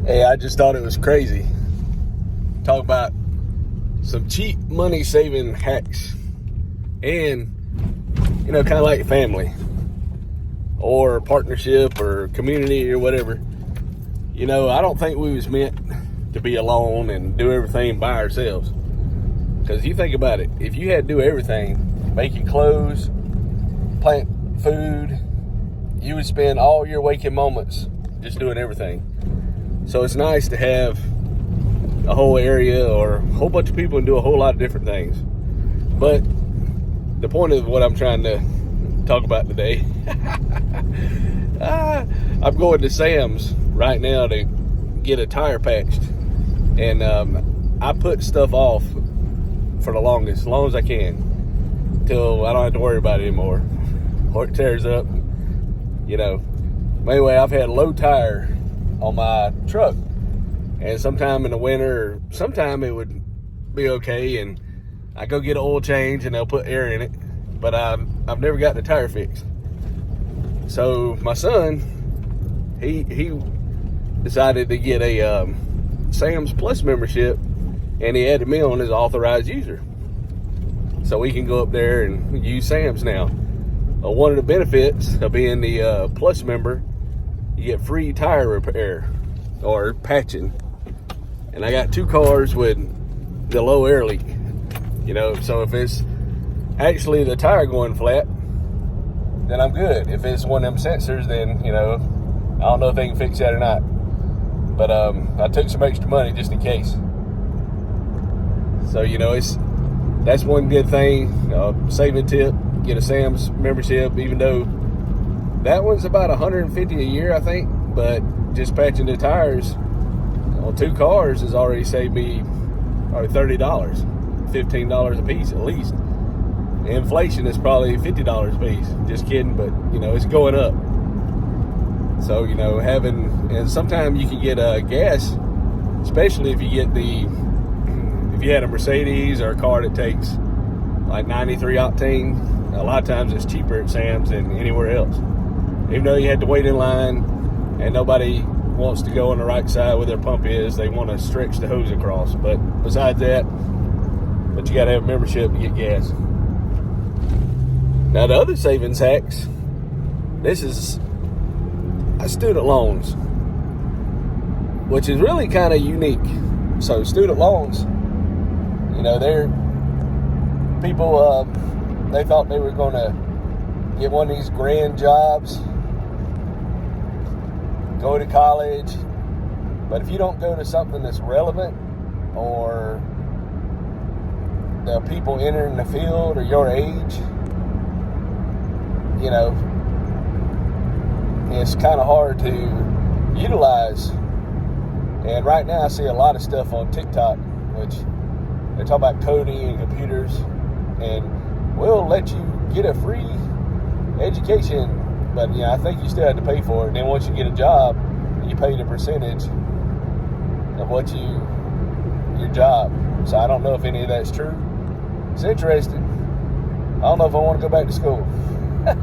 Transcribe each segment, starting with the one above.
Hey, I just thought it was crazy. Talk about some cheap money saving hacks and, kind of like family or partnership or community or whatever. I don't think we was meant to be alone and do everything by ourselves. Because you think about it, if you had to do everything, making clothes, plant food, you would spend all your waking moments just doing everything. So it's nice to have a whole area or a whole bunch of people and do a whole lot of different things. But the point of what I'm trying to talk about today, I'm going to Sam's right now to get a tire patched. And I put stuff off for the longest, as long as I can, till I don't have to worry about it anymore, or it tears up. But anyway, I've had a low tire on my truck, and sometime in the winter, sometime it would be okay, and I go get an oil change and they'll put air in it, but I've never got the tire fixed. So my son, he decided to get a Sam's Plus membership, and he added me on as authorized user, so we can go up there and use Sam's now. One of the benefits of being the Plus member, you get free tire repair or patching. And I got 2 cars with the low air leak. So if it's actually the tire going flat, then I'm good. If it's one of them sensors, then, I don't know if they can fix that or not. But I took some extra money just in case. So, that's one good thing. Saving tip, get a Sam's membership, even though that one's about $150 a year, I think. But just patching the tires on 2 cars has already saved me $30, $15 a piece at least. Inflation is probably $50 a piece. Just kidding, but it's going up. So and sometimes you can get gas, especially if you had a Mercedes or a car that takes like 93 octane. A lot of times it's cheaper at Sam's than anywhere else. Even though you had to wait in line and nobody wants to go on the right side where their pump is, they want to stretch the hose across. But besides that, you got to have a membership to get gas. Now the other savings hacks, this is student loans, which is really kind of unique. So student loans, they're people, they thought they were going to get one of these grand jobs, go to college, but if you don't go to something that's relevant, or the people entering the field are your age, it's kind of hard to utilize. And right now I see a lot of stuff on TikTok, which they talk about coding and computers, and we'll let you get a free education, but I think you still have to pay for it. And then once you get a job, you pay the percentage of your job. So I don't know if any of that's true. It's interesting. I don't know if I want to go back to school. I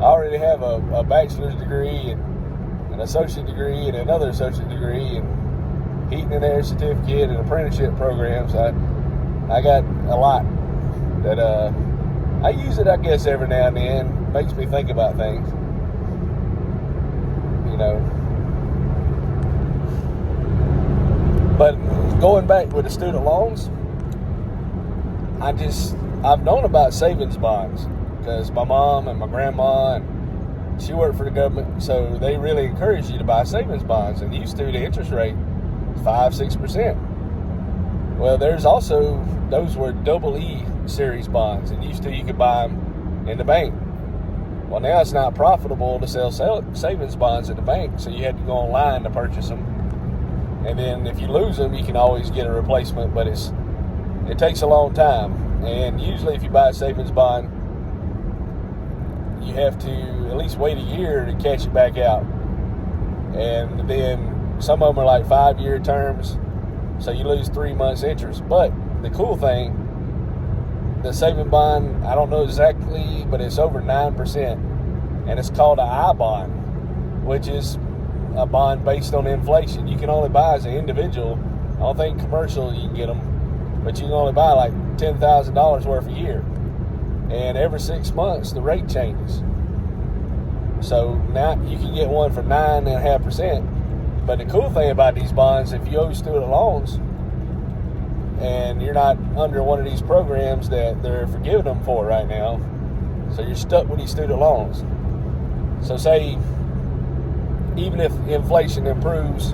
already have a bachelor's degree and an associate degree and another associate degree and heating and air certificate and apprenticeship programs. I got a lot that I use it, I guess, every now and then. Makes me think about things. But going back with the student loans, I've known about savings bonds because my mom and my grandma, and she worked for the government, so they really encourage you to buy savings bonds. And used to, the interest rate 5-6%. Well, there's also, those were double E series bonds, and used to you could buy them in the bank. Well, now it's not profitable to sell savings bonds at the bank, so you had to go online to purchase them. And then if you lose them, you can always get a replacement, but it takes a long time. And usually if you buy a savings bond, you have to at least wait a year to cash it back out. And then some of them are like 5-year terms, so you lose 3 months interest. But the cool thing, the saving bond, I don't know exactly, but it's over 9%, and it's called an I bond, which is a bond based on inflation. You can only buy as an individual. I don't think commercial you can get them, but you can only buy like $10,000 worth a year. And every 6 months, the rate changes. So now you can get one for 9.5%. But the cool thing about these bonds, if you owe student loans and you're not under one of these programs that they're forgiving them for right now, so you're stuck with these student loans. So say, even if inflation improves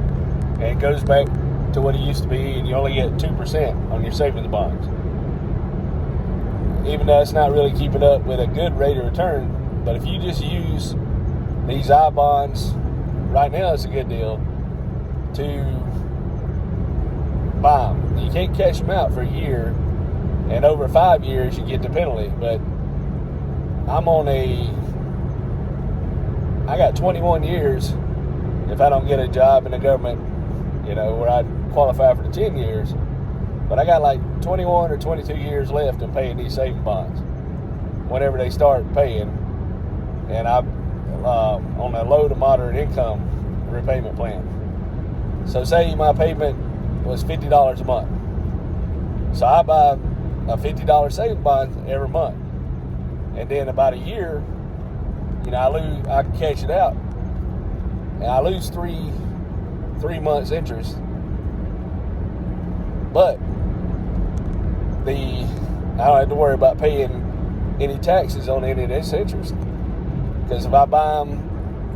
and goes back to what it used to be, and you only get 2% on your savings bonds, even though it's not really keeping up with a good rate of return, but if you just use these I bonds, right now it's a good deal to buy them. You can't cash them out for a year, and over 5 years you get the penalty. But I got 21 years if I don't get a job in the government, where I qualify for the 10 years. But I got like 21 or 22 years left in paying these saving bonds whenever they start paying. And I'm on a low to moderate income repayment plan. So say my payment was $50 a month. So I buy a $50 saving bond every month. And then about a year, I can cash it out. And I lose three months interest. But I don't have to worry about paying any taxes on any of this interest. Because if I buy them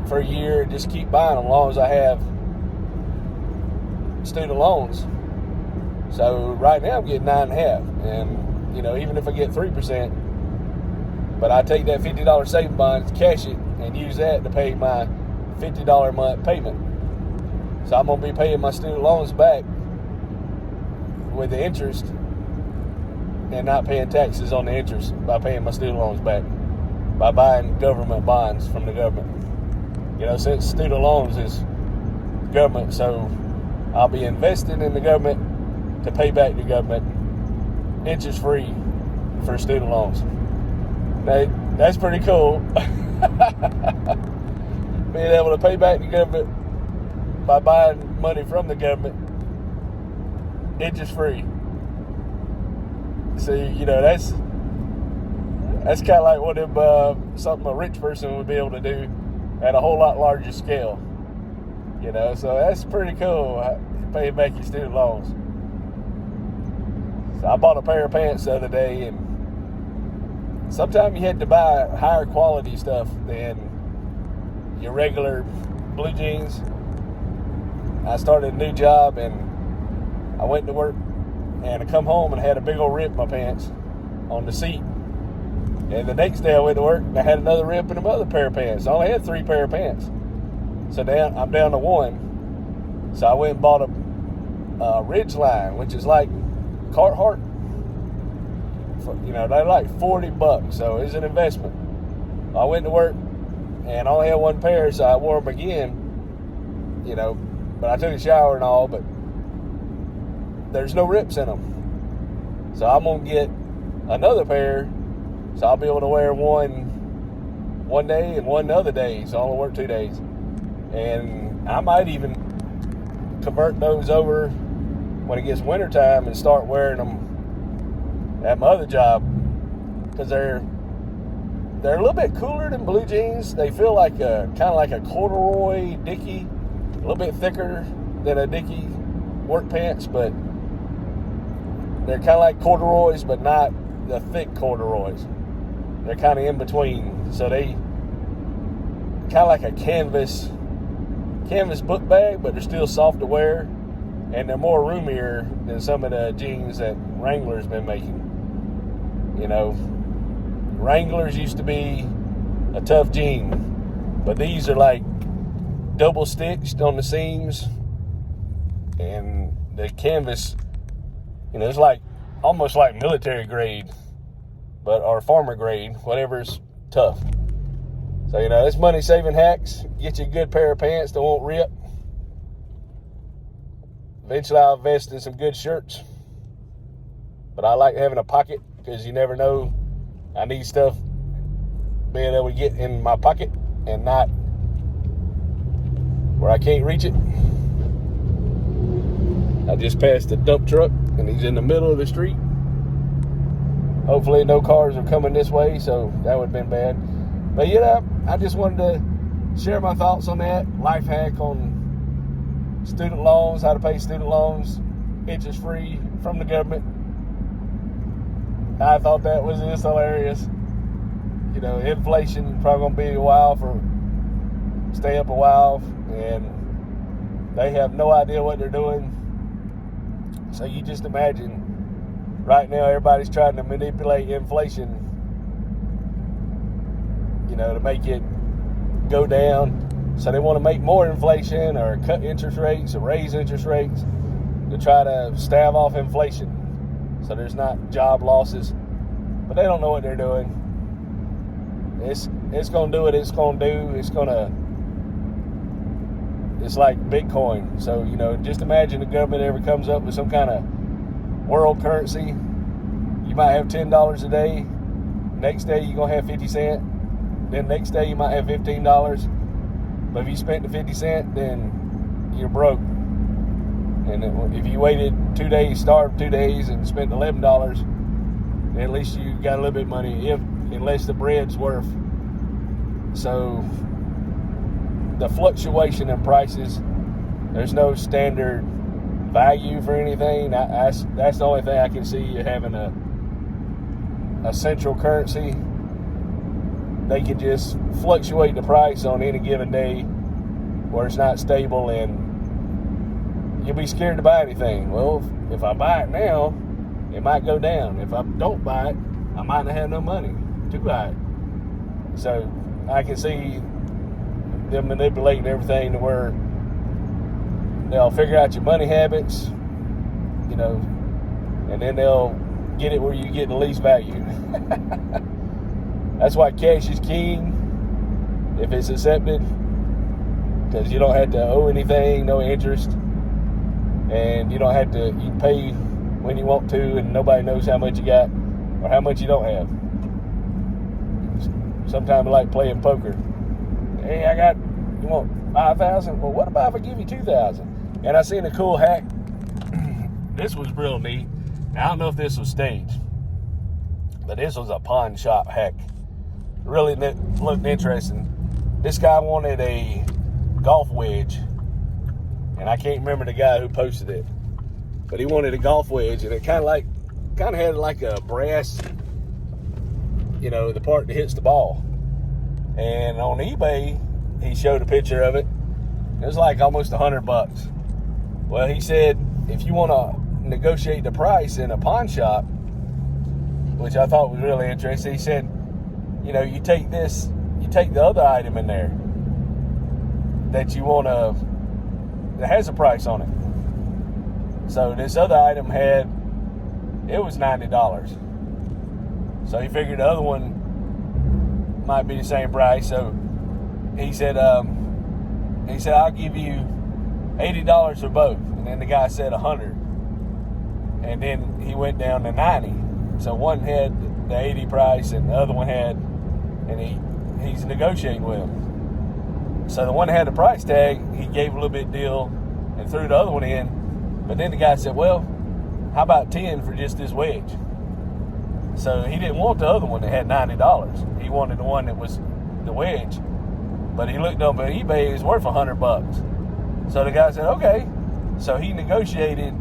for a year, just keep buying them as long as I have student loans. So right now I'm getting 9.5%. And, even if I get 3%, but I take that $50 saving bond, cash it, and use that to pay my $50 a month payment. So I'm going to be paying my student loans back with the interest and not paying taxes on the interest by paying my student loans back by buying government bonds from the government. Since student loans is government, so I'll be investing in the government to pay back the government interest free for student loans. Now, that's pretty cool. Being able to pay back the government by buying money from the government interest free. See, that's kind of like what something a rich person would be able to do at a whole lot larger scale. So that's pretty cool, paying back your student loans. So I bought a pair of pants the other day, and sometimes you had to buy higher quality stuff than your regular blue jeans. I started a new job, and I went to work, and I come home and had a big old rip in my pants on the seat. And the next day I went to work, and I had another rip in another pair of pants. I only had 3 pair of pants. So now I'm down to 1. So I went and bought a Ridgeline, which is like Carhartt. They're like $40, so it's an investment. I went to work, and I only had 1 pair, so I wore them again. But I took a shower and all, but there's no rips in them. So I'm going to get another pair, so I'll be able to wear one day and one the other day, so I'll only work 2 days. And I might even convert those over when it gets wintertime and start wearing them at my other job, because they're a little bit cooler than blue jeans. They feel like kind of like a corduroy Dickie, a little bit thicker than a Dickie work pants, but they're kind of like corduroys, but not the thick corduroys. They're kind of in between, so they kind of like a canvas book bag, but they're still soft to wear, and they're more roomier than some of the jeans that Wrangler's been making. Wranglers used to be a tough jean, but these are like double stitched on the seams, and the canvas, it's like almost like military grade, or farmer grade, whatever's tough. So, this money saving hacks. Get you a good pair of pants that won't rip. Eventually I'll invest in some good shirts, but I like having a pocket, because you never know. I need stuff being able to get in my pocket and not where I can't reach it. I just passed a dump truck, and he's in the middle of the street. Hopefully no cars are coming this way, so that would have been bad. But yeah, I just wanted to share my thoughts on that. Life hack on student loans, how to pay student loans interest-free from the government. I thought that was just hilarious. You know, inflation probably going to be stay up a while, and they have no idea what they're doing. So you just imagine, right now everybody's trying to manipulate inflation, you know, to make it go down. So they want to make more inflation or cut interest rates or raise interest rates to try to stave off inflation so there's not job losses. But they don't know what they're doing. It's going to do what it's going to do. It's like Bitcoin. So, you know, just imagine the government ever comes up with some kind of world currency. You might have $10 a day. Next day you're going to have 50 cents. Then next day you might have $15. But if you spent the 50 cents, then you're broke. And if you waited 2 days, starved 2 days, and spent $11, then at least you got a little bit of money, unless the bread's worth. So the fluctuation in prices, there's no standard value for anything. That's the only thing I can see you having a central currency. They can just fluctuate the price on any given day where it's not stable, and you'll be scared to buy anything. Well, if I buy it now, it might go down. If I don't buy it, I might not have no money to buy it. So I can see them manipulating everything to where they'll figure out your money habits, you know, and then they'll get it where you get the least value. That's why cash is king if it's accepted, because you don't have to owe anything, no interest, and you don't have to, you can pay when you want to, and nobody knows how much you got or how much you don't have. Sometimes I like playing poker. Hey, you want 5,000? Well, what about if I give you 2,000? And I seen a cool hack. This was real neat. Now, I don't know if this was staged, but this was a pawn shop hack. Really looked interesting. This guy wanted a golf wedge, and I can't remember the guy who posted it, but he wanted a golf wedge, and it kind of had like a brass, you know, the part that hits the ball. And on eBay, he showed a picture of it. It was like almost $100. Well, he said if you want to negotiate the price in a pawn shop, which I thought was really interesting, he said, you know, you take the other item in there that has a price on it. So this other item was $90. So he figured the other one might be the same price. So he said, I'll give you $80 for both. And then the guy said $100. And then he went down to $90. So one had the $80 price and the other one had, and he's negotiating with him. So the one that had the price tag, he gave a little bit deal and threw the other one in. But then the guy said, well, how about 10 for just this wedge? So he didn't want the other one that had $90. He wanted the one that was the wedge. But he looked up on eBay, it was worth $100. So the guy said, okay. So he negotiated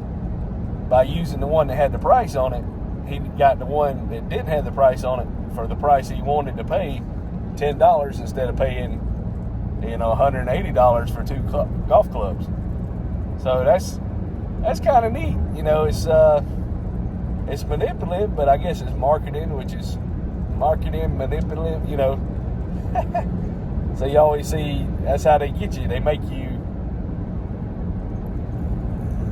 by using the one that had the price on it. He got the one that didn't have the price on it for the price he wanted to pay, $10, instead of paying, you know, $180 for two golf clubs. So that's kind of neat. You know, it's manipulative, but I guess it's marketing, which is marketing manipulative, you know. So you always see, that's how they get you. They make you,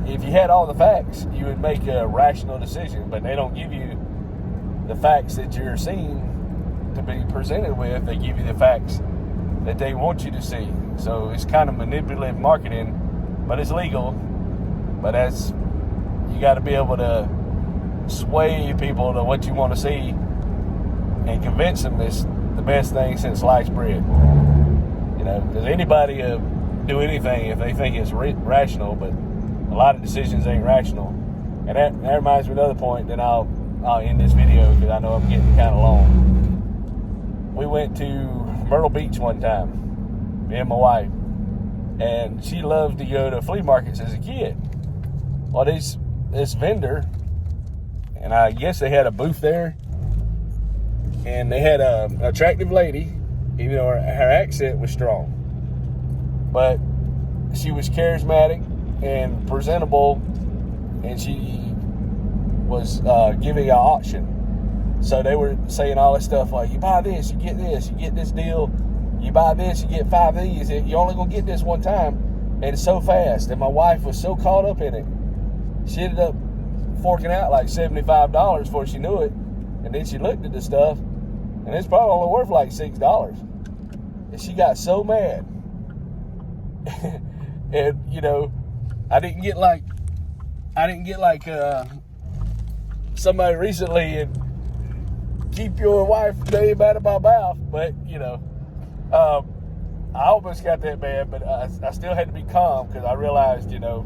if you had all the facts, you would make a rational decision, but they don't give you the facts that you're seeing to be presented with. They give you the facts that they want you to see. So it's kind of manipulative marketing, but it's legal. But you got to be able to sway people to what you want to see and convince them it's the best thing since sliced bread. You know, because anybody do anything if they think it's rational, but a lot of decisions ain't rational. And that reminds me of another point, then I'll end this video because I know I'm getting kind of long. We went to Myrtle Beach one time, me and my wife, and she loved to go to flea markets as a kid. Well, this vendor, and I guess they had a booth there, and they had an attractive lady, even though her accent was strong. But she was charismatic and presentable, and she was giving an auction. So they were saying all this stuff like, you buy this, you get this deal. You buy this, you get 5 of these. You're only going to get this one time. And it's so fast. And my wife was so caught up in it. She ended up forking out like $75 before she knew it. And then she looked at the stuff, and it's probably only worth like $6. And she got so mad. And, you know, I didn't get like somebody recently and keep your wife's name out of my mouth. But, you know, I almost got that bad, but I still had to be calm because I realized, you know,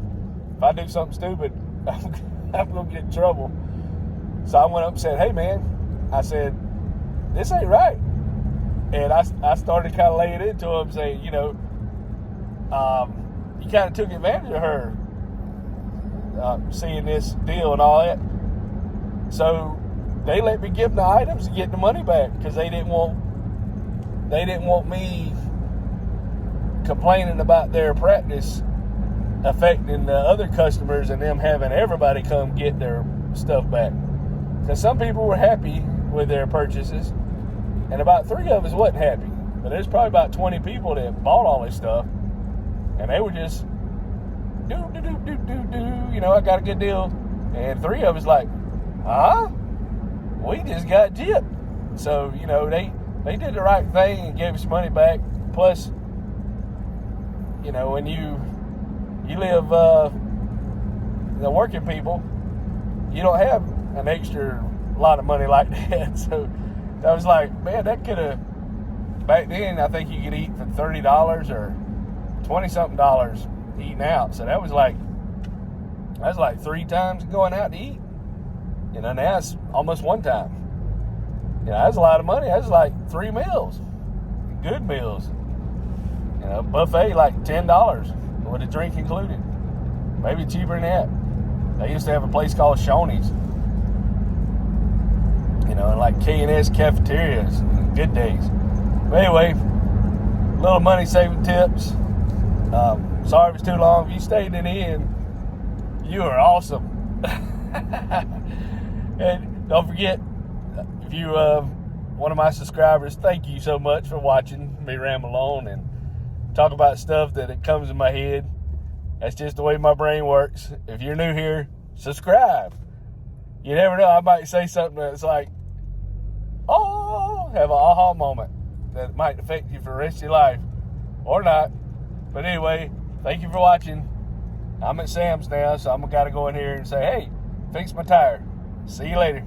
if I do something stupid, I'm going to get in trouble. So I went up and said, hey, man, I said, this ain't right. And I started kind of laying into him saying, you know, you kind of took advantage of her seeing this deal and all that. So they let me give them the items and get the money back because they didn't want me complaining about their practice affecting the other customers and them having everybody come get their stuff back. Because some people were happy with their purchases, and about 3 of us wasn't happy. But there's probably about 20 people that bought all this stuff, and they were just do, you know, I got a good deal. And 3 of us like, huh? We just got gypped. So, you know, they did the right thing and gave us money back. Plus, you know, when you live, the working people, you don't have an extra lot of money like that. So I was like, man, that could have, back then, I think you could eat for $30 or $20-something eating out. So that was like 3 times going out to eat. You know, now it's almost 1 time. You know, that's a lot of money. That's like 3 meals, good meals. You know, buffet like $10 with a drink included. Maybe cheaper than that. They used to have a place called Shoney's. You know, and like K&S cafeterias, good days. But anyway, little money saving tips. Sorry if it's too long. If you stayed in the end, you are awesome. And don't forget, if you one of my subscribers, thank you so much for watching me ramble on and talk about stuff that it comes in my head. That's just the way my brain works. If you're new here, subscribe. You never know, I might say something that's like, oh, have an aha moment that might affect you for the rest of your life, or not. But anyway, thank you for watching. I'm at Sam's now, so I'm got to go in here and say, hey, fix my tire. See you later.